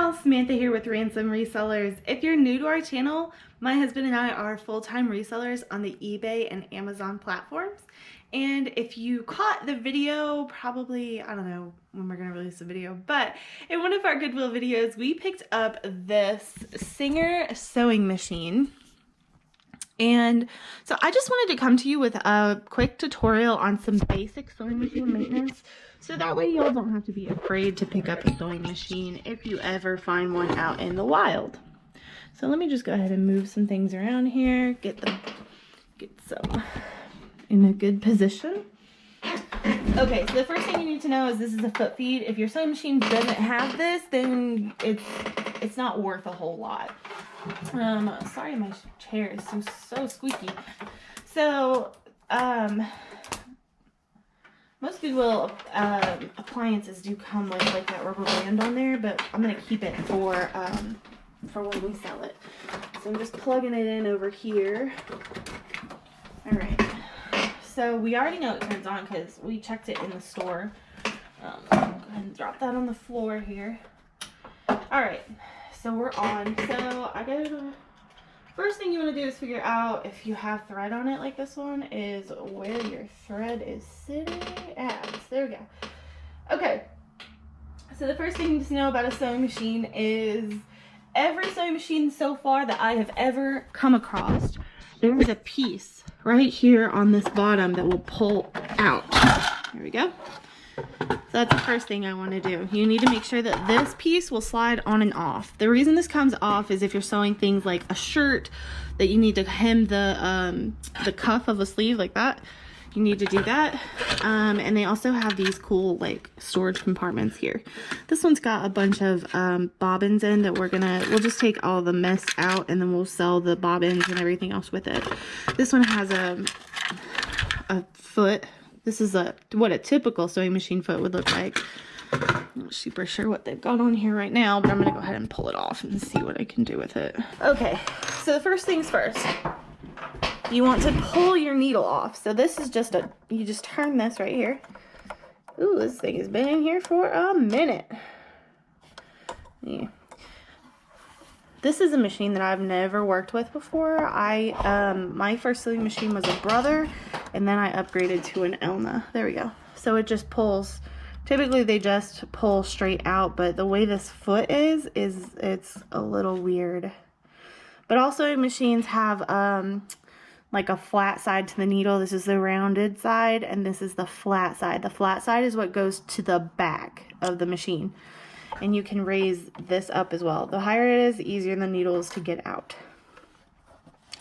y'all, Samantha here with Ransom Resellers. If you're new to our channel, my husband and I are full-time resellers on the eBay and Amazon platforms. And if you caught the video, probably, I don't know when we're gonna release the video, but in one of our Goodwill videos, we picked up this Singer sewing machine. And so I just wanted to come to you with a quick tutorial on some basic sewing machine maintenance. So that way y'all don't have to be afraid to pick up a sewing machine if you ever find one out in the wild. So let me just go ahead and move some things around here, get some in a good position. Okay, so the first thing you need to know is this is a foot feed. If your sewing machine doesn't have this, then it's not worth a whole lot. Sorry, my chair is so squeaky. So, most Goodwill appliances do come with like that rubber band on there, but I'm gonna keep it for when we sell it. So I'm just plugging it in over here. All right. So we already know it turns on because we checked it in the store. Go ahead and drop that on the floor here. All right. So we're on. So first thing you want to do is figure out if you have thread on it like this one is where your thread is sitting at. There we go. Okay. So the first thing you need to know about a sewing machine is every sewing machine so far that I have ever come across, there's a piece right here on this bottom that will pull out. There we go. So that's the first thing I want to do. You need to make sure that this piece will slide on and off. The reason this comes off is if you're sewing things like a shirt that you need to hem the cuff of a sleeve like that. You need to do that. And they also have these cool like storage compartments here. This one's got a bunch of bobbins in that we'll just take all the mess out and then we'll sell the bobbins and everything else with it. This one has a foot. This is what a typical sewing machine foot would look like. I'm not super sure what they've got on here right now, but I'm gonna go ahead and pull it off and see what I can do with it. Okay, so the first things first. You want to pull your needle off. So this is just you just turn this right here. Ooh, this thing has been in here for a minute. Yeah. This is a machine that I've never worked with before. My first sewing machine was a Brother, and then I upgraded to an Elna. There we go. So it just pulls. Typically they just pull straight out, but the way this foot is it's a little weird. But all sewing machines have like a flat side to the needle. This is the rounded side, and this is the flat side. The flat side is what goes to the back of the machine. And you can raise this up as well. The higher it is, the easier the needle is to get out.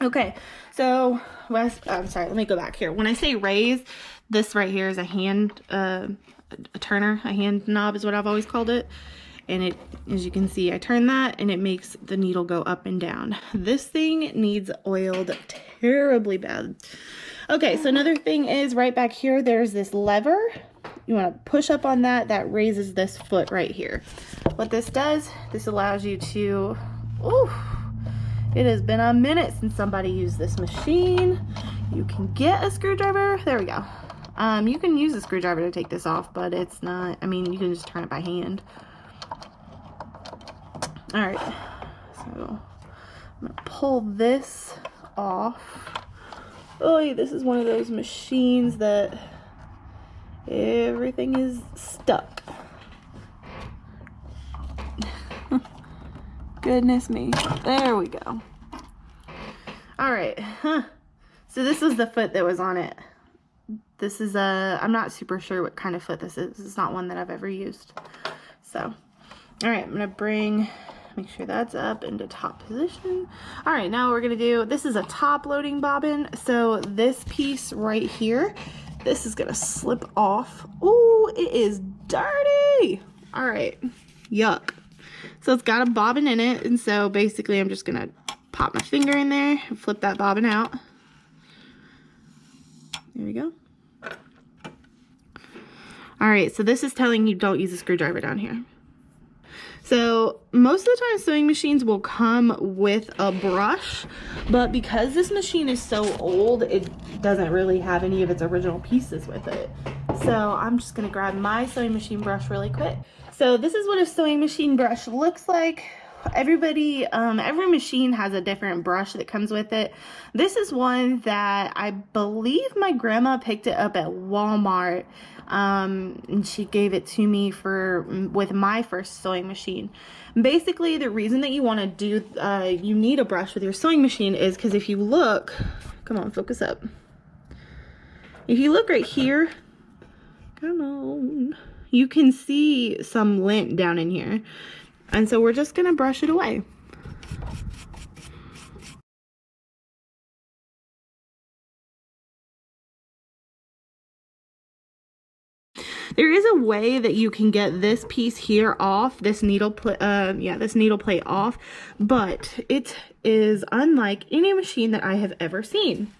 Okay, so, I'm sorry, let me go back here. When I say raise, this right here is a hand, a turner, a hand knob is what I've always called it. And it, as you can see, I turn that and it makes the needle go up and down. This thing needs oiled terribly bad. Okay, so another thing is right back here, there's this lever. You want to push up on that. That raises this foot right here. What this does, this allows you to, it has been a minute since somebody used this machine. You can get a screwdriver. There we go. You can use a screwdriver to take this off, but it's not, I mean, you can just turn it by hand. All right, so I'm gonna pull this off. Oh, this is one of those machines that everything is stuck. Goodness me. There we go. All right. So this is the foot that was on it. This is I'm not super sure what kind of foot this is. This is not one that I've ever used. So, all right, I'm gonna make sure that's up into top position. All right, now what we're gonna do, this is a top loading bobbin. So this piece right here, this is gonna slip off. Ooh, it is dirty. All right, yuck. So it's got a bobbin in it, and so basically I'm just gonna pop my finger in there and flip that bobbin out. There we go. All right, so this is telling you don't use a screwdriver down here. So most of the time sewing machines will come with a brush, but because this machine is so old, it doesn't really have any of its original pieces with it. So I'm just gonna grab my sewing machine brush really quick So this is what a sewing machine brush looks like. Every machine has a different brush that comes with it. This is one that I believe my grandma picked it up at Walmart, and she gave it to me with my first sewing machine. Basically, the reason that you want to do you need a brush with your sewing machine is because if you look, come on, focus up. If you look right here, come on, you can see some lint down in here. And so we're just gonna brush it away. There is a way that you can get this piece here off, this needle plate off, but it is unlike any machine that I have ever seen.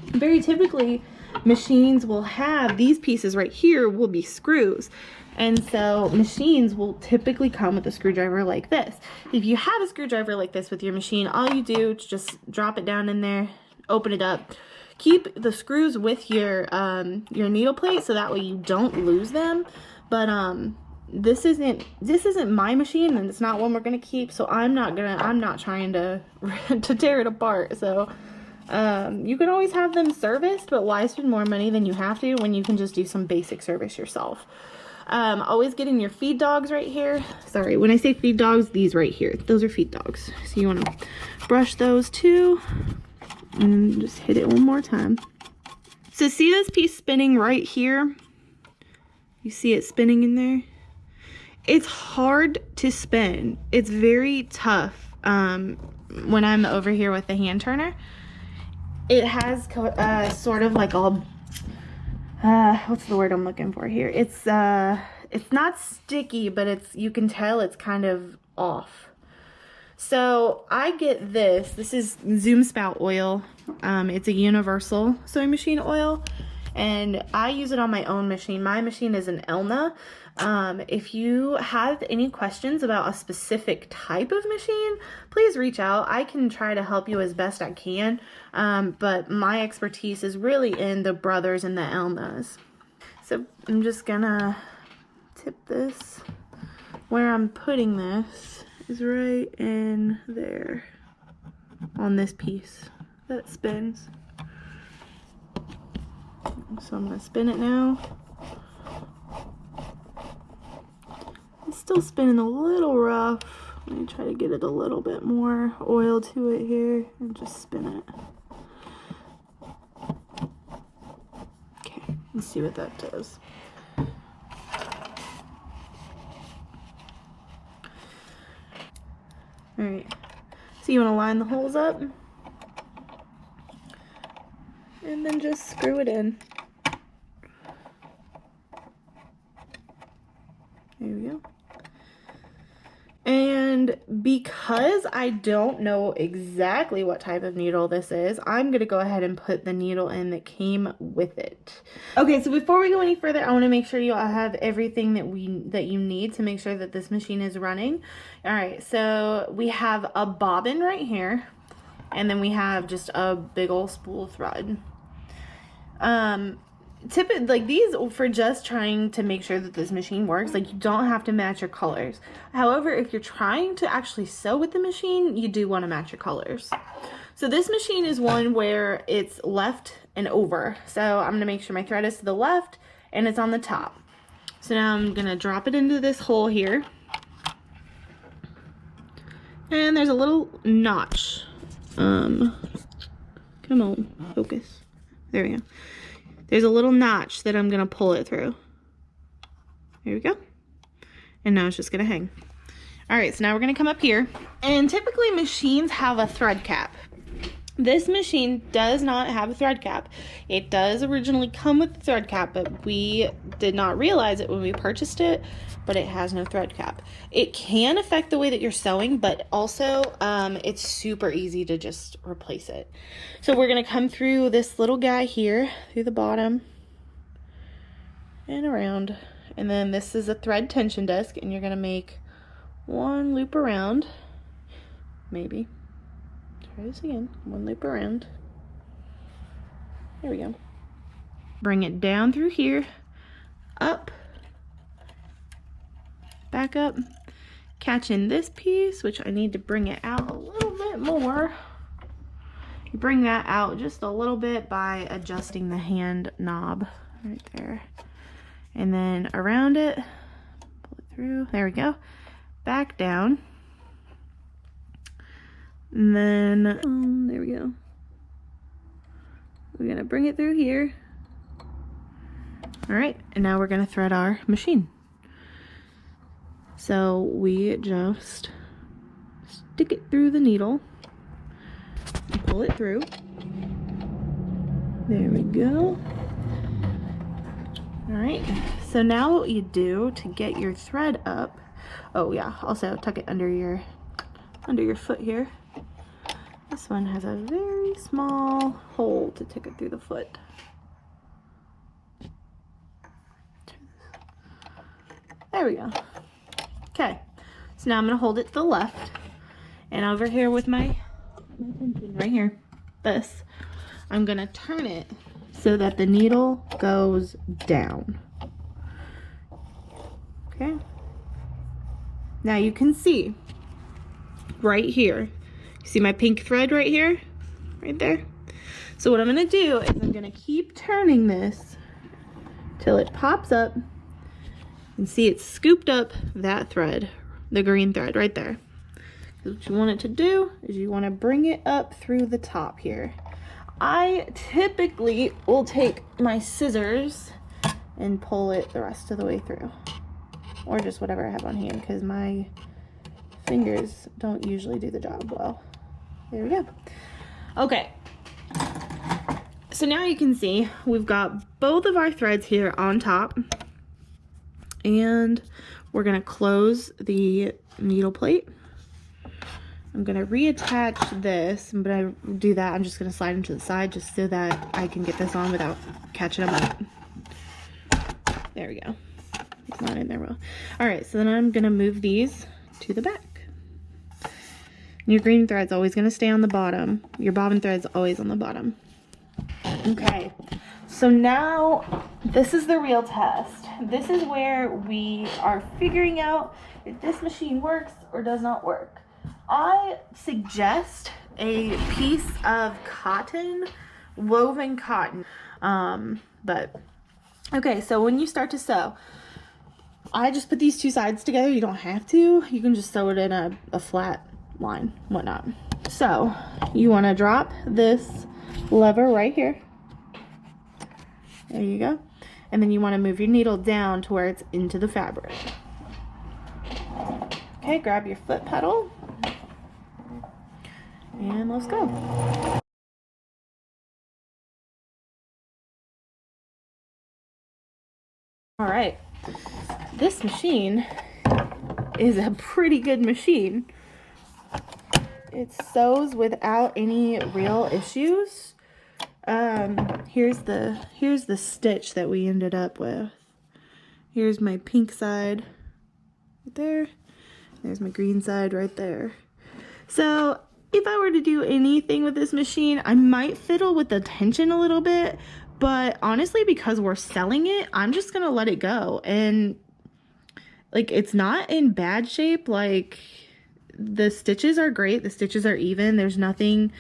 Very typically, machines will have these pieces right here will be screws. And so machines will typically come with a screwdriver like this. If you have a screwdriver like this with your machine, all you do is just drop it down in there, open it up. Keep the screws with your needle plate so that way you don't lose them. But this isn't my machine, and it's not one we're gonna keep, so I'm not trying to to tear it apart. So you can always have them serviced, but why spend more money than you have to when you can just do some basic service yourself? Always getting your feed dogs right here. Sorry, when I say feed dogs, these right here, those are feed dogs. So you want to brush those too, and just hit it one more time. So see this piece spinning right here? You see it spinning in there? It's hard to spin. It's very tough when I'm over here with the hand turner. It has sort of like a what's the word I'm looking for here? It's not sticky, but you can tell it's kind of off. So I get this is Zoom Spout oil. It's a universal sewing machine oil, and I use it on my own machine. My machine is an Elna. If you have any questions about a specific type of machine, please reach out. I can try to help you as best I can, but my expertise is really in the Brothers and the Elnas. So I'm just gonna tip this. Where I'm putting this is right in there on this piece that spins. So I'm gonna spin it now. It's still spinning a little rough. Let me try to get it a little bit more oil to it here and just spin it. Okay, let's see what that does. Alright, so you want to line the holes up and then just screw it in. There we go. And because I don't know exactly what type of needle this is, I'm gonna go ahead and put the needle in that came with it. Okay, so before we go any further, I want to make sure you all have everything that you need to make sure that this machine is running. All right, so we have a bobbin right here, and then we have just a big old spool thread. Like these for just trying to make sure that this machine works. Like, you don't have to match your colors. However, if you're trying to actually sew with the machine, you do want to match your colors. So this machine is one where it's left and over. So I'm gonna make sure my thread is to the left and it's on the top. So now I'm gonna drop it into this hole here, and there's a little notch. Come on, focus. There we go. There's a little notch that I'm gonna pull it through. There we go. And now it's just gonna hang. All right, so now we're gonna come up here, and typically machines have a thread cap. This machine does not have a thread cap. It does originally come with the thread cap, but we did not realize it when we purchased it, but it has no thread cap. It can affect the way that you're sewing, but also it's super easy to just replace it. So we're gonna come through this little guy here, through the bottom and around. And then this is a thread tension disc, and you're gonna make one loop around, maybe. Try this again, one loop around. There we go. Bring it down through here, up, back up, catching this piece, which I need to bring it out a little bit more. You bring that out just a little bit by adjusting the hand knob right there. And then around it, pull it through, there we go. Back down. And then, there we go. We're gonna bring it through here. All right, and now we're gonna thread our machine. So we just stick it through the needle and pull it through. There we go. All right, so now what you do to get your thread up, oh yeah, also tuck it under your foot here. This one has a very small hole to take it through the foot. There we go. Okay, so now I'm gonna hold it to the left, and over here with my tension right here, this, I'm gonna turn it so that the needle goes down. Okay. Now you can see right here, see my pink thread right here, right there? So what I'm gonna do is I'm gonna keep turning this till it pops up, and see it's scooped up that thread, the green thread right there. What you want it to do is you want to bring it up through the top here. I typically will take my scissors and pull it the rest of the way through, or just whatever I have on hand, because my fingers don't usually do the job well. There we go. Okay, so now you can see we've got both of our threads here on top, and we're gonna close the needle plate. I'm gonna reattach this, but I do that, I'm just gonna slide them to the side just so that I can get this on without catching them up. There we go. It's not in there well. All right, so then I'm gonna move these to the back. Your green thread's always gonna stay on the bottom. Your bobbin thread's always on the bottom. Okay, so now this is the real test. This is where we are figuring out if this machine works or does not work. I suggest a piece of cotton, woven cotton. But okay, so when you start to sew, I just put these two sides together. You don't have to. You can just sew it in a flat line, whatnot. So you want to drop this lever right here. There you go. And then you want to move your needle down to where it's into the fabric. Okay, grab your foot pedal. And let's go. All right, this machine is a pretty good machine. It sews without any real issues. Here's the stitch that we ended up with. Here's my pink side right there. There's my green side right there. So if I were to do anything with this machine, I might fiddle with the tension a little bit, but honestly, because we're selling it, I'm just gonna let it go. And like, it's not in bad shape. Like, the stitches are great. The stitches are even. There's nothing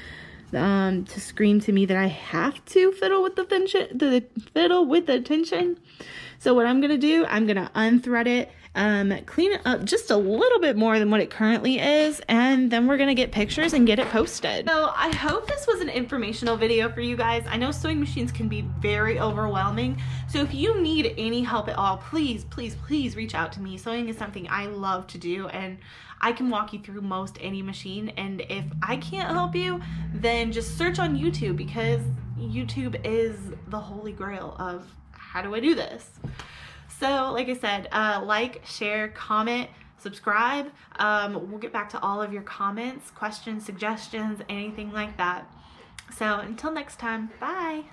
to scream to me that I have to fiddle with the tension. So what I'm gonna do, I'm gonna unthread it, clean it up just a little bit more than what it currently is, and then we're gonna get pictures and get it posted. So I hope this was an informational video for you guys. I know sewing machines can be very overwhelming, so if you need any help at all, please, please, please reach out to me. Sewing is something I love to do, and I can walk you through most any machine, and if I can't help you, then just search on YouTube, because YouTube is the holy grail of how do I do this. So like I said, like, share, comment, subscribe. We'll get back to all of your comments, questions, suggestions, anything like that. So until next time, bye.